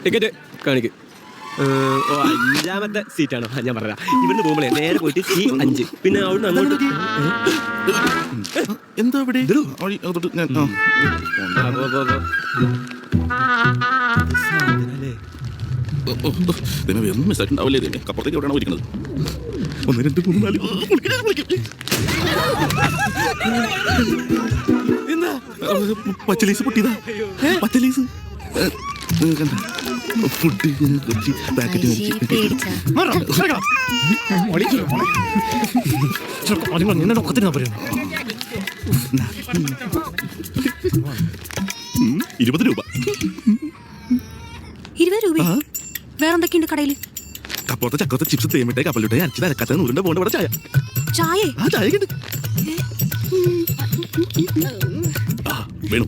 Ticket കാണിക്ക്. അഞ്ചാമത്തെ സീറ്റാണോ? ഞാൻ പറയാം. ഇവിടുന്ന് പോകുമ്പോഴേ നേരെ പോയിട്ട് C5, പിന്നെ അവിടുന്ന് അങ്ങോട്ട്. എന്താ ഇവിടെ? മിസ്സായിട്ടുണ്ടാവില്ലേ? അപ്പുറത്തേക്ക് എവിടെയാണോ ഇരിക്കുന്നത്? 1 2 3 4 പച്ചലീസ് പൊട്ടിയതാ. പച്ചലീസ് ഫുഡ് പാക്കറ്റ് രൂപ. 20 രൂപ. വേറെന്തൊക്കെയുണ്ട് കടയിൽ? കപ്പോത്തെ ചക്കത്തെ ചിപ്സ് തേമിട്ടെ കപ്പലിട്ടെ അരച്ചത് അരക്കാത്ത നൂറിന്റെ പോണ്ട് ഇവിടെ ചായ. ചായ വേണം.